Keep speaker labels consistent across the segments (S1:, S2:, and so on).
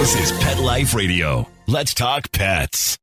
S1: This is Pet Life Radio. Let's talk pets.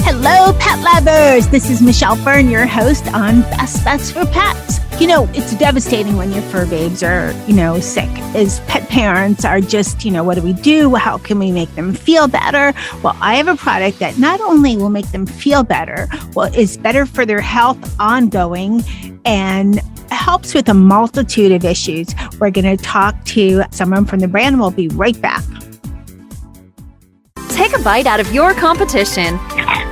S2: Hello, pet lovers. This is Michelle Fern, your host on Best Bets for Pets. You know, it's devastating when your fur babes are, sick. As pet parents are just, what do we do? How can we make them feel better? Well, I have a product that not only will make them feel better, is better for their health ongoing and helps with a multitude of issues. We're going to talk to someone from the brand. We'll be right back.
S3: Take a bite out of your competition.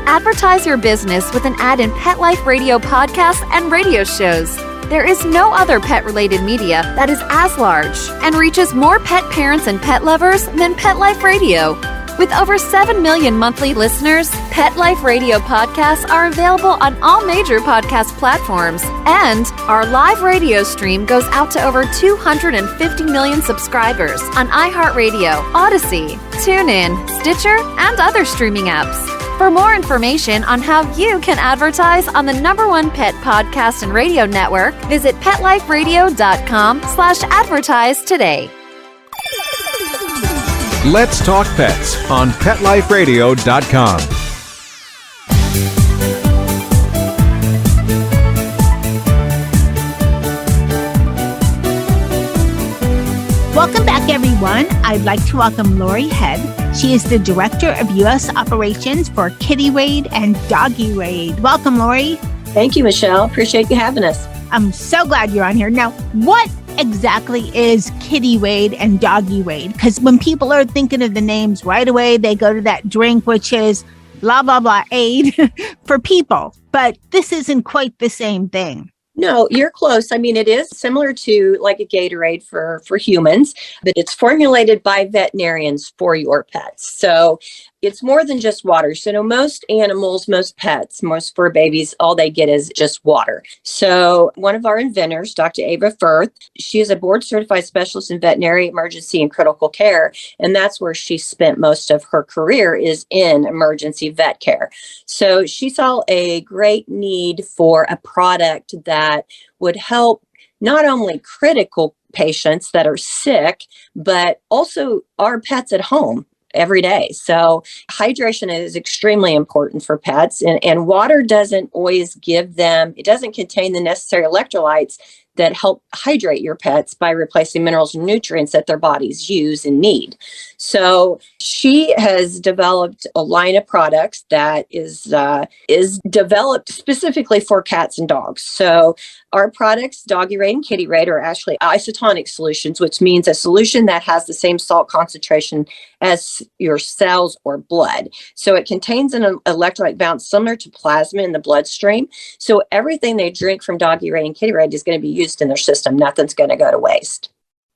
S3: Advertise your business with an ad in Pet Life Radio podcasts and radio shows. There is no other pet-related media that is as large and reaches more pet parents and pet lovers than Pet Life Radio. With over 7 million monthly listeners, Pet Life Radio podcasts are available on all major podcast platforms, and our live radio stream goes out to over 250 million subscribers on iHeartRadio, Odyssey, TuneIn, Stitcher, and other streaming apps. For more information on how you can advertise on the #1 pet podcast and radio network, visit PetLifeRadio.com/advertise today.
S4: Let's Talk Pets on PetLifeRadio.com.
S2: Welcome back, everyone. I'd like to welcome Lori Head. She is the Director of U.S. Operations for KittyRade and DoggyRade. Welcome, Lori.
S5: Thank you, Michelle. Appreciate you having us.
S2: I'm so glad you're on here. Now, what exactly is KittyRade and DoggyRade? Because when people are thinking of the names right away, they go to that drink, which is blah, blah, blah, aid for people. But this isn't quite the same thing.
S5: No, you're close. I mean, it is similar to like a Gatorade for humans, but it's formulated by veterinarians for your pets. So it's more than just water. So most animals, most pets, most fur babies, all they get is just water. So one of our inventors, Dr. Ava Firth, she is a board certified specialist in veterinary emergency and critical care. And that's where she spent most of her career, is in emergency vet care. So she saw a great need for a product that would help not only critical patients that are sick, but also our pets at home every day. So hydration is extremely important for pets, and water doesn't always give them, it doesn't contain the necessary electrolytes that help hydrate your pets by replacing minerals and nutrients that their bodies use and need. So she has developed a line of products that is developed specifically for cats and dogs. So our products, DoggyRade and KittyRade, are actually isotonic solutions, which means a solution that has the same salt concentration as your cells or blood. So it contains an electrolyte balance similar to plasma in the bloodstream. So everything they drink from DoggyRade and KittyRade is going to be used in their system. Nothing's going to go to waste.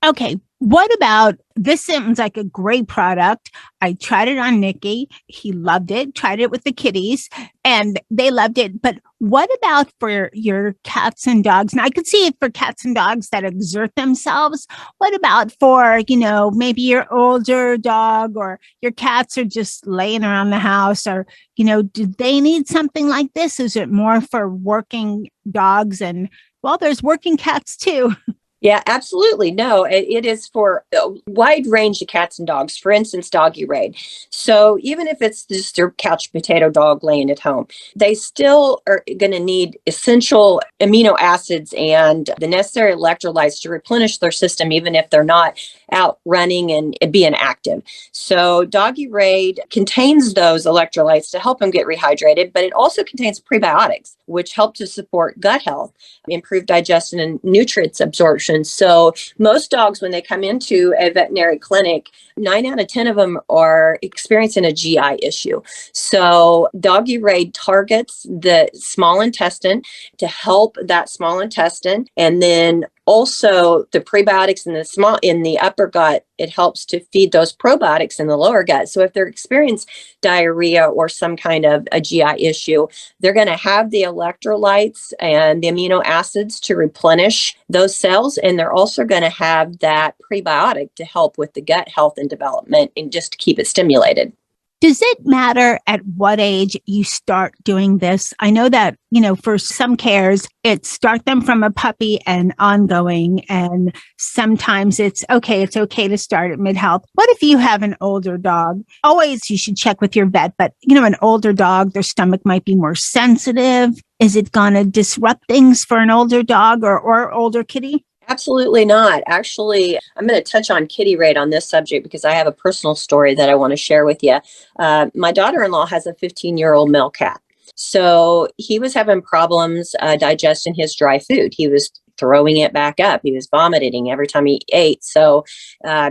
S2: Okay. What about, this sounds like a great product. I tried it on Nikki. He loved it. Tried it with the kitties and they loved it. But what about for your cats and dogs? Now I could see it for cats and dogs that exert themselves. What about for, maybe your older dog or your cats are just laying around the house, or, do they need something like this? Is it more for working dogs? And well, there's working cats too.
S5: Yeah, absolutely. No, it is for a wide range of cats and dogs. For instance, DoggyRade. So even if it's just your couch potato dog laying at home, they still are going to need essential amino acids and the necessary electrolytes to replenish their system, even if they're not out running and being active. So DoggyRade contains those electrolytes to help them get rehydrated, but it also contains prebiotics, which help to support gut health, improve digestion and nutrients absorption. So most dogs, when they come into a veterinary clinic, 9 out of 10 of them are experiencing a GI issue. So DoggyRade targets the small intestine to help that small intestine, and then also the prebiotics in the upper gut, it helps to feed those probiotics in the lower gut. So if they're experiencing diarrhea or some kind of a GI issue, they're going to have the electrolytes and the amino acids to replenish those cells. And they're also going to have that prebiotic to help with the gut health and development and just to keep it stimulated.
S2: Does it matter at what age you start doing this? I know that, for some cares, start them from a puppy and ongoing. And sometimes it's okay to start at mid-health. What if you have an older dog? Always you should check with your vet, but an older dog, their stomach might be more sensitive. Is it going to disrupt things for an older dog or older kitty?
S5: Absolutely not. Actually, I'm going to touch on KittyRade on this subject because I have a personal story that I want to share with you. My daughter-in-law has a 15-year-old male cat. So he was having problems digesting his dry food. He was throwing it back up. He was vomiting every time he ate. So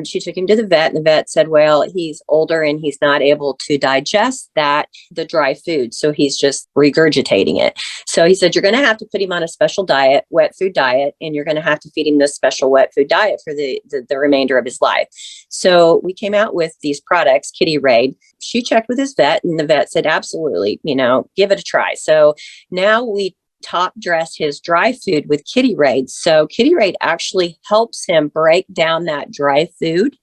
S5: she took him to the vet, and the vet said, well, he's older and he's not able to digest the dry food. So he's just regurgitating it. So he said, you're going to have to put him on a special diet, wet food diet, and you're going to have to feed him this special wet food diet for the remainder of his life. So we came out with these products, KittyRade. She checked with his vet, and the vet said, absolutely, give it a try. So now we top dress his dry food with KittyRade. So KittyRade actually helps him break down that dry food,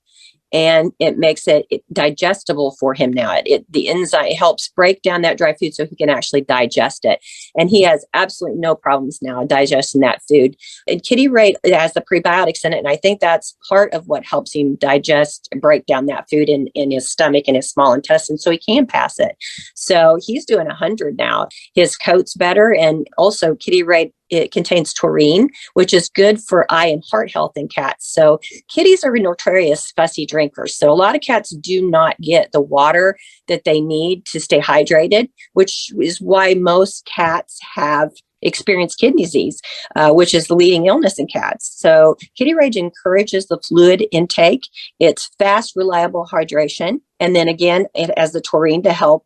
S5: and it makes it digestible for him now. The enzyme helps break down that dry food so he can actually digest it. And he has absolutely no problems now digesting that food. And KittyRade has the prebiotics in it. And I think that's part of what helps him digest and break down that food in his stomach and his small intestine so he can pass it. So he's doing 100 now. His coat's better. And also KittyRade, it contains taurine, which is good for eye and heart health in cats. So kitties are notorious fussy drinkers. So a lot of cats do not get the water that they need to stay hydrated, which is why most cats have experienced kidney disease, which is the leading illness in cats. So KittyRade encourages the fluid intake. It's fast, reliable hydration. And then again, it has the taurine to help,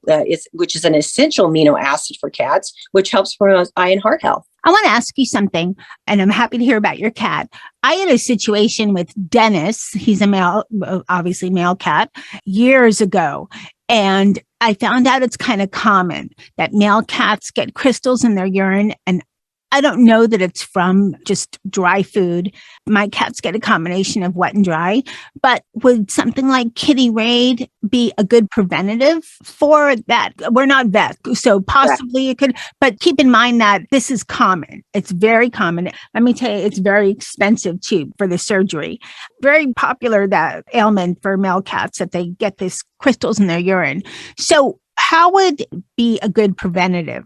S5: which is an essential amino acid for cats, which helps promote eye and heart health.
S2: I want to ask you something, and I'm happy to hear about your cat. I had a situation with Dennis. He's a obviously male cat, years ago. And I found out it's kind of common that male cats get crystals in their urine, and I don't know that it's from just dry food. My cats get a combination of wet and dry, but would something like KittyRade be a good preventative for that? We're not vets, so possibly it could, but keep in mind that this is common. It's very common. Let me tell you, it's very expensive too for the surgery. Very popular, that ailment for male cats, that they get these crystals in their urine. So how would be a good preventative?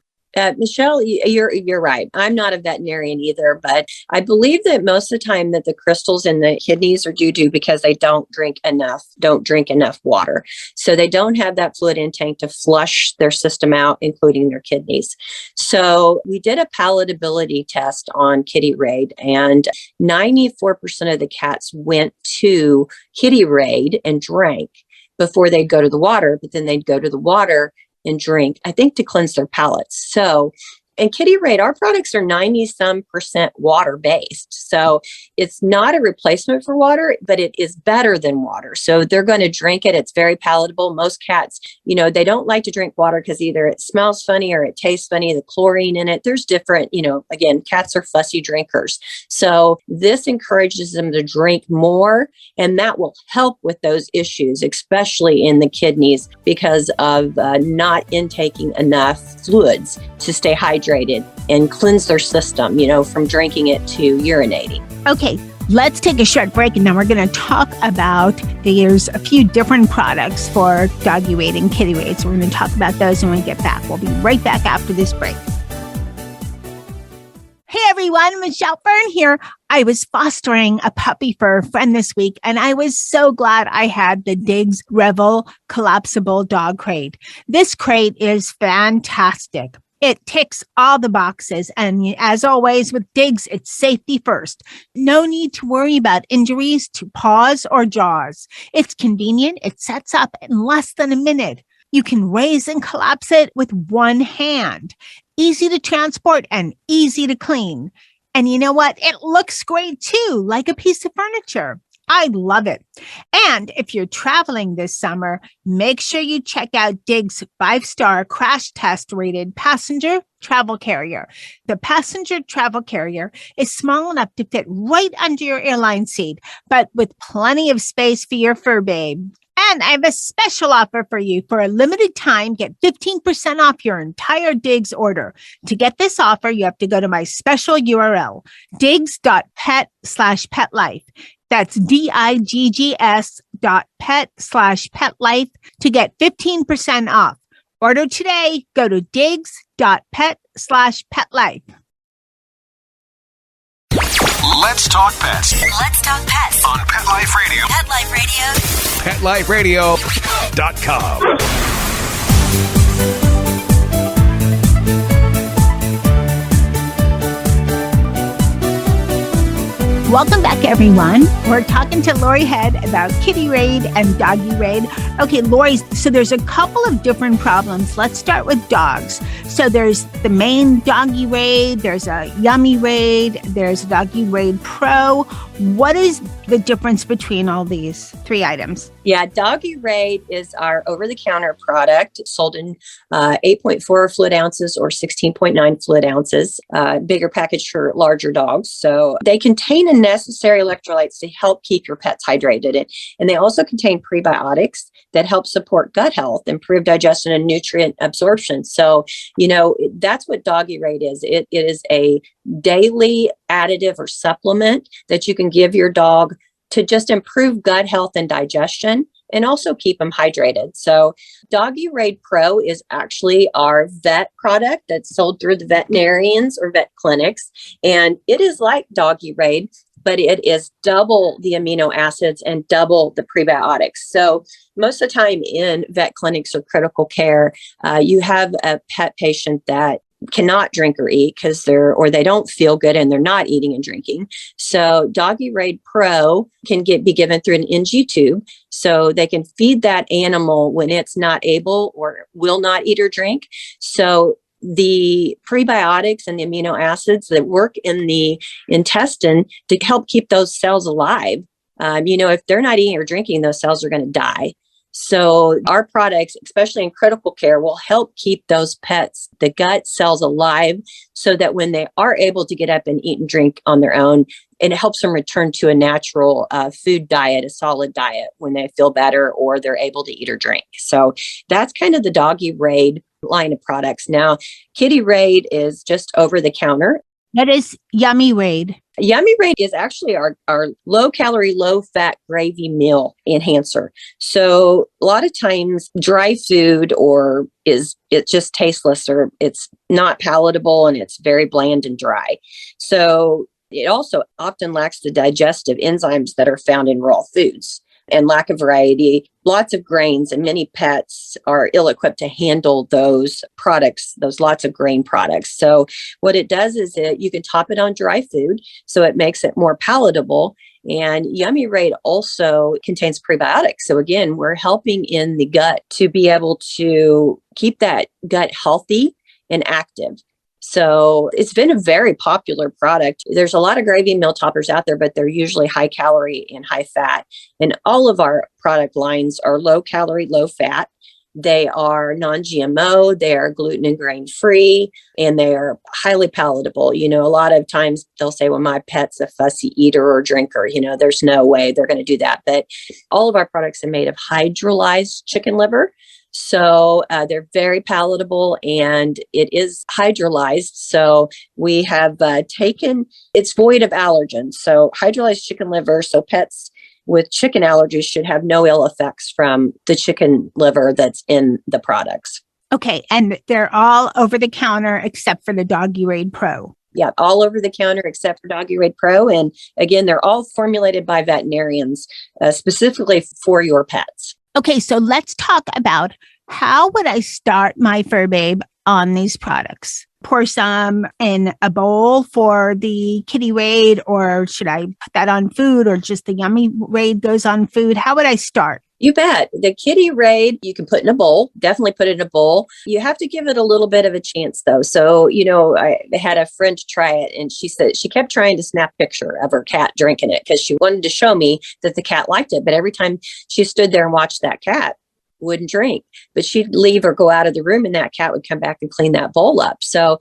S5: Michelle, you're right. I'm not a veterinarian either, but I believe that most of the time that the crystals in the kidneys are due to because they don't drink enough water. So they don't have that fluid intake to flush their system out, including their kidneys. So we did a palatability test on KittyRade, and 94% of the cats went to KittyRade and drank before they'd go to the water, but then they'd go to the water and drink, I think, to cleanse their palates. So, and KittyRade, our products are 90% water-based. So it's not a replacement for water, but it is better than water. So they're going to drink it. It's very palatable. Most cats, they don't like to drink water because either it smells funny or it tastes funny, the chlorine in it. There's different, again, cats are fussy drinkers. So this encourages them to drink more, and that will help with those issues, especially in the kidneys, because of not intaking enough fluids to stay hydrated and cleanse their system, from drinking it to urinating.
S2: Okay, let's take a short break, and then we're going to talk about, there's a few different products for DoggyRade and KittyRade. So we're going to talk about those when we get back. We'll be right back after this break. Hey everyone, Michelle Fern here. I was fostering a puppy for a friend this week, and I was so glad I had the Diggs Revel collapsible dog crate. This crate is fantastic. It ticks all the boxes. And as always with Diggs, it's safety first. No need to worry about injuries to paws or jaws. It's convenient. It sets up in less than a minute. You can raise and collapse it with one hand. Easy to transport and easy to clean. And you know what? It looks great too, like a piece of furniture. I love it. And if you're traveling this summer, make sure you check out Dig's 5-star crash test rated passenger travel carrier. The passenger travel carrier is small enough to fit right under your airline seat, but with plenty of space for your fur babe. And I have a special offer for you. For a limited time, get 15% off your entire Diggs order. To get this offer, you have to go to my special URL, diggs.pet/petlife. That's diggs.pet/petlife to get 15% off. Order today. Go to diggs.pet/petlife.
S4: Let's talk pets
S1: Let's talk pets
S4: on Pet Life Radio.
S1: Pet Life Radio.
S4: PetLifeRadio.com.
S2: Welcome back, everyone. We're talking to Lori Head about KittyRade and DoggyRade. Okay, Lori, so there's a couple of different problems. Let's start with dogs. So there's the main DoggyRade, there's a YummyRade, there's a DoggyRade Pro. What is the difference between all these 3 items?
S5: Yeah, DoggyRade is our over-the-counter product sold in 8.4 fluid ounces or 16.9 fluid ounces, bigger package for larger dogs. So they contain the necessary electrolytes to help keep your pets hydrated. And they also contain prebiotics that help support gut health, improve digestion and nutrient absorption. So, that's what DoggyRade is. It is a daily additive or supplement that you can give your dog to just improve gut health and digestion and also keep them hydrated. So DoggyRade Pro is actually our vet product that's sold through the veterinarians or vet clinics. And it is like DoggyRade, but it is double the amino acids and double the prebiotics. So most of the time in vet clinics or critical care, you have a pet patient that cannot drink or eat because they don't feel good and they're not eating and drinking. So DoggyRade Pro can be given through an NG tube. So they can feed that animal when it's not able or will not eat or drink. So the prebiotics and the amino acids that work in the intestine to help keep those cells alive. If they're not eating or drinking, those cells are going to die. So our products, especially in critical care, will help keep those pets, the gut cells alive so that when they are able to get up and eat and drink on their own, and it helps them return to a natural food diet, a solid diet when they feel better or they're able to eat or drink. So that's kind of the DoggyRade line of products. Now, KittyRade is just over the counter.
S2: That is YummyRade.
S5: YummyRade is actually our low-calorie, low-fat gravy meal enhancer. So a lot of times dry food it's just tasteless or it's not palatable and it's very bland and dry. So it also often lacks the digestive enzymes that are found in raw foods. And lack of variety, lots of grains, and many pets are ill-equipped to handle those products, those lots of grain products. So what it does is you can top it on dry food, so it makes it more palatable. And YummyRade also contains prebiotics. So again, we're helping in the gut to be able to keep that gut healthy and active. So it's been a very popular product. There's a lot of gravy meal toppers out there, but they're usually high calorie and high fat. And all of our product lines are low calorie, low fat. They are non-GMO, they are gluten and grain free, and they are highly palatable. A lot of times they'll say, well, my pet's a fussy eater or drinker. There's no way they're going to do that. But all of our products are made of hydrolyzed chicken liver. So they're very palatable and it is hydrolyzed. So we have it's void of allergens. So hydrolyzed chicken liver. So pets with chicken allergies should have no ill effects from the chicken liver that's in the products.
S2: Okay. And they're all over the counter except for the DoggyRade Pro.
S5: Yeah, all over the counter except for DoggyRade Pro. And again, they're all formulated by veterinarians specifically for your pets.
S2: Okay, so let's talk about how would I start my fur babe on these products? Pour some in a bowl for the KittyRade, or should I put that on food, or just the YummyRade goes on food? How would I start?
S5: You bet. The KittyRade, you can put in a bowl, definitely put it in a bowl. You have to give it a little bit of a chance though. So, I had a friend try it and she said she kept trying to snap a picture of her cat drinking it because she wanted to show me that the cat liked it. But every time she stood there and watched that cat, wouldn't drink, but she'd leave or go out of the room and that cat would come back and clean that bowl up. So,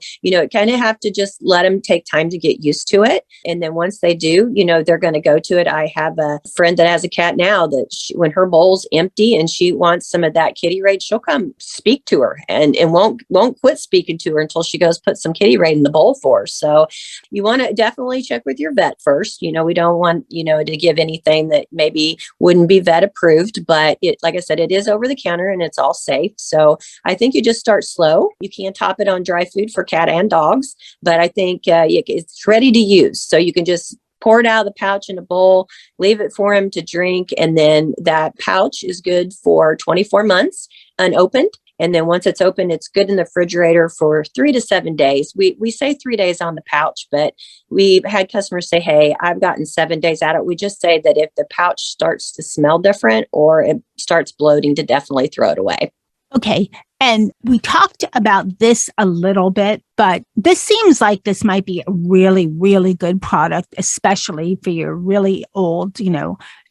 S5: kind of have to just let them take time to get used to it. And then once they do, they're going to go to it. I have a friend that has a cat now that when her bowl's empty and she wants some of that KittyRade, she'll come speak to her and won't quit speaking to her until she goes put some KittyRade in the bowl for her. So you want to definitely check with your vet first. We don't want, to give anything that maybe wouldn't be vet approved, but like I said, it is over the counter and it's all safe. So I think you just start slow. You can top it on dry food for cat and dogs, but I think it's ready to use. So you can just pour it out of the pouch in a bowl, leave it for him to drink. And then that pouch is good for 24 months unopened. And then once it's open, it's good in the refrigerator for 3 to 7 days. We say 3 days on the pouch, but we've had customers say, hey, I've gotten 7 days out of it. We just say that if the pouch starts to smell different or it starts bloating, to definitely throw it away.
S2: Okay. And we talked about this a little bit, but this seems like this might be a really, really good product, especially for your really old,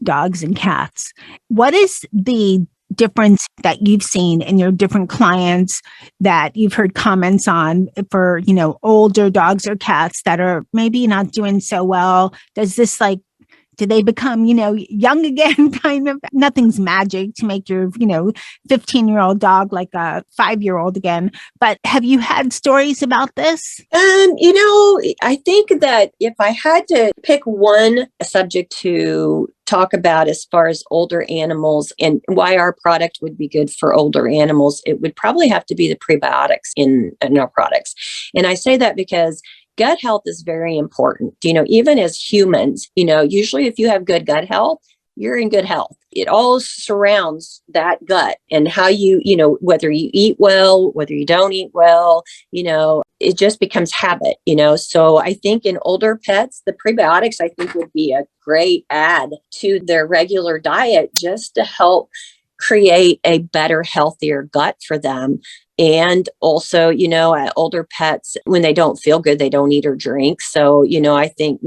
S2: dogs and cats. What is the difference that you've seen in your different clients that you've heard comments on for, older dogs or cats that are maybe not doing so well? Does this do they become, young again? Kind of, nothing's magic to make your, 15-year-old dog like a 5-year-old again. But have you had stories about this?
S5: I think that if I had to pick one subject to talk about as far as older animals and why our product would be good for older animals, it would probably have to be the prebiotics in our products. And I say that because gut health is very important. Even as humans, usually if you have good gut health, you're in good health. It all surrounds that gut and how you, whether you eat well, whether you don't eat well, it just becomes habit, So I think in older pets, the prebiotics, I think, would be a great add to their regular diet just to help create a better, healthier gut for them. And also, older pets, when they don't feel good, they don't eat or drink. So, I think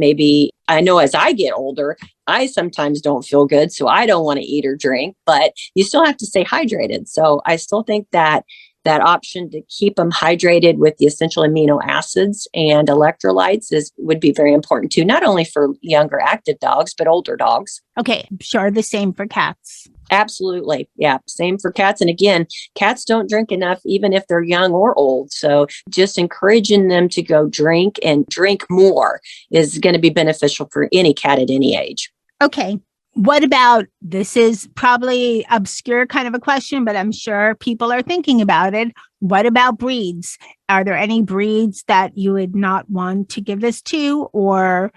S5: I know as I get older, I sometimes don't feel good. So I don't want to eat or drink, but you still have to stay hydrated. So I still think that option to keep them hydrated with the essential amino acids and electrolytes would be very important too, not only for younger active dogs, but older dogs.
S2: Okay, sure. The same for cats.
S5: Absolutely. Yeah. Same for cats. And again, cats don't drink enough, even if they're young or old. So just encouraging them to go drink and drink more is going to be beneficial for any cat at any age.
S2: Okay. What about, this is probably obscure kind of a question, but I'm sure people are thinking about it. What about breeds? Are there any breeds that you would not want to give this to? Or,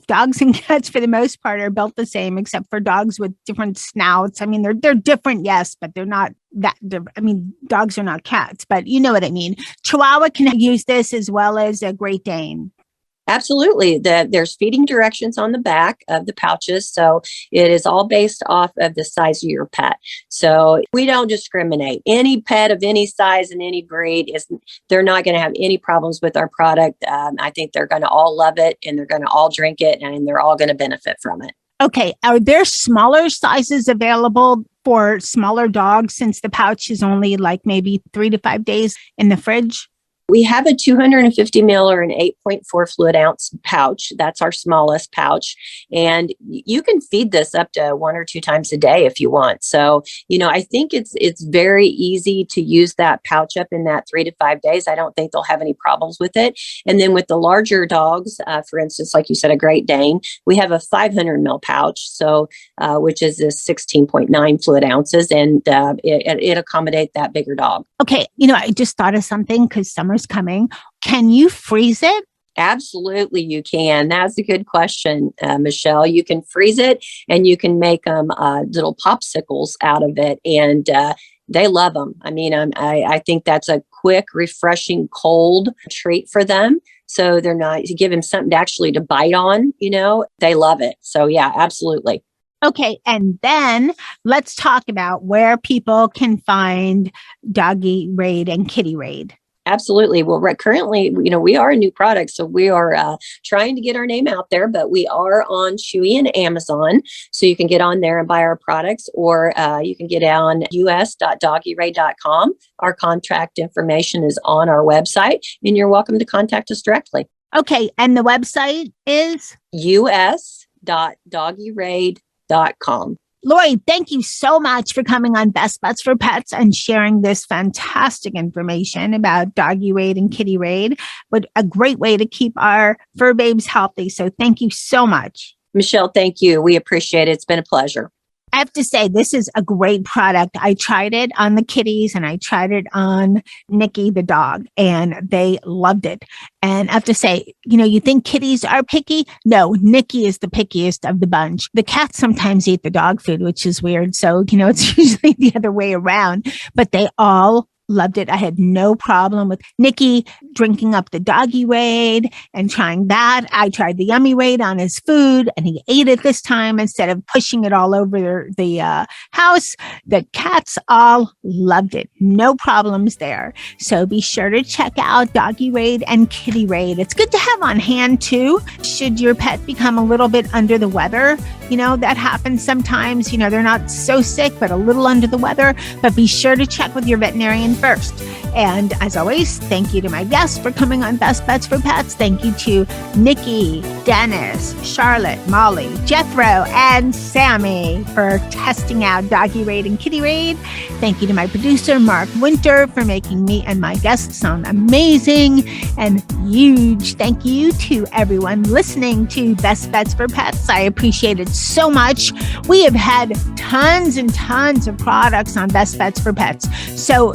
S2: dogs and cats for the most part are built the same, except for dogs with different snouts. They're different, yes, but they're not that different. Dogs are not cats, but you know what I mean. Chihuahua can use this as well as a Great Dane.
S5: Absolutely. There's feeding directions on the back of the pouches. So it is all based off of the size of your pet. So we don't discriminate. Any pet of any size and any breed, they're not going to have any problems with our product. I think they're going to all love it and they're going to all drink it and they're all going to benefit from it.
S2: Okay. Are there smaller sizes available for smaller dogs since the pouch is only maybe 3 to 5 days in the fridge?
S5: We have a 250 ml or an 8.4 fluid ounce pouch. That's our smallest pouch. And you can feed this up to 1 or 2 times a day if you want. So, I think it's very easy to use that pouch up in that 3 to 5 days. I don't think they'll have any problems with it. And then with the larger dogs, for instance, like you said, a Great Dane, we have a 500 ml pouch. So, which is this 16.9 fluid ounces and it accommodate that bigger dog.
S2: Okay. I just thought of something because summer's coming. Can you freeze it?
S5: Absolutely, you can. That's a good question, Michelle. You can freeze it and you can make them little popsicles out of it. And they love them. I think that's a quick, refreshing, cold treat for them. So they're not, you give them something to actually to bite on, they love it. So yeah, absolutely.
S2: Okay, and then let's talk about where people can find DoggyRade and KittyRade.
S5: Absolutely. Well, currently, we are a new product, so we are trying to get our name out there, but we are on Chewy and Amazon. So you can get on there and buy our products, or you can get on us.doggyrade.com. Our contact information is on our website, and you're welcome to contact us directly.
S2: Okay, and the website is?
S5: us.doggyrade.com.
S2: Lori, thank you so much for coming on Best Bets for Pets and sharing this fantastic information about DoggyRade and KittyRade, but a great way to keep our fur babes healthy. So thank you so much.
S5: Michelle, thank you. We appreciate it. It's been a pleasure.
S2: I have to say, this is a great product. I tried it on the kitties and I tried it on Nikki, the dog, and they loved it. And I have to say, you think kitties are picky? No, Nikki is the pickiest of the bunch. The cats sometimes eat the dog food, which is weird. So, it's usually the other way around, but they all loved it. I had no problem with Nikki drinking up the DoggyRade and trying that. I tried the YummyRade on his food and he ate it this time instead of pushing it all over the house. The cats all loved it. No problems there. So be sure to check out DoggyRade and KittyRade. It's good to have on hand too. Should your pet become a little bit under the weather, that happens sometimes. They're not so sick, but a little under the weather. But be sure to check with your veterinarian first. And as always, thank you to my guests for coming on Best Bets for Pets. Thank you to Nikki, Dennis, Charlotte, Molly, Jethro, and Sammy for testing out DoggyRade and KittyRade. Thank you to my producer, Mark Winter, for making me and my guests sound amazing. And huge thank you to everyone listening to Best Bets for Pets. I appreciate it so much. We have had tons and tons of products on Best Bets for Pets. So,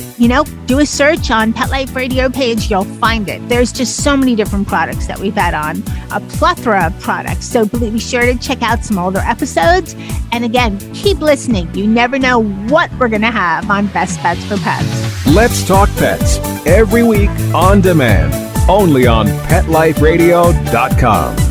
S2: do a search on Pet Life Radio page. You'll find it. There's just so many different products that we've had on, a plethora of products. So be sure to check out some older episodes. And again, keep listening. You never know what we're going to have on Best Bets for Pets.
S6: Let's Talk Pets, every week on demand, only on PetLifeRadio.com.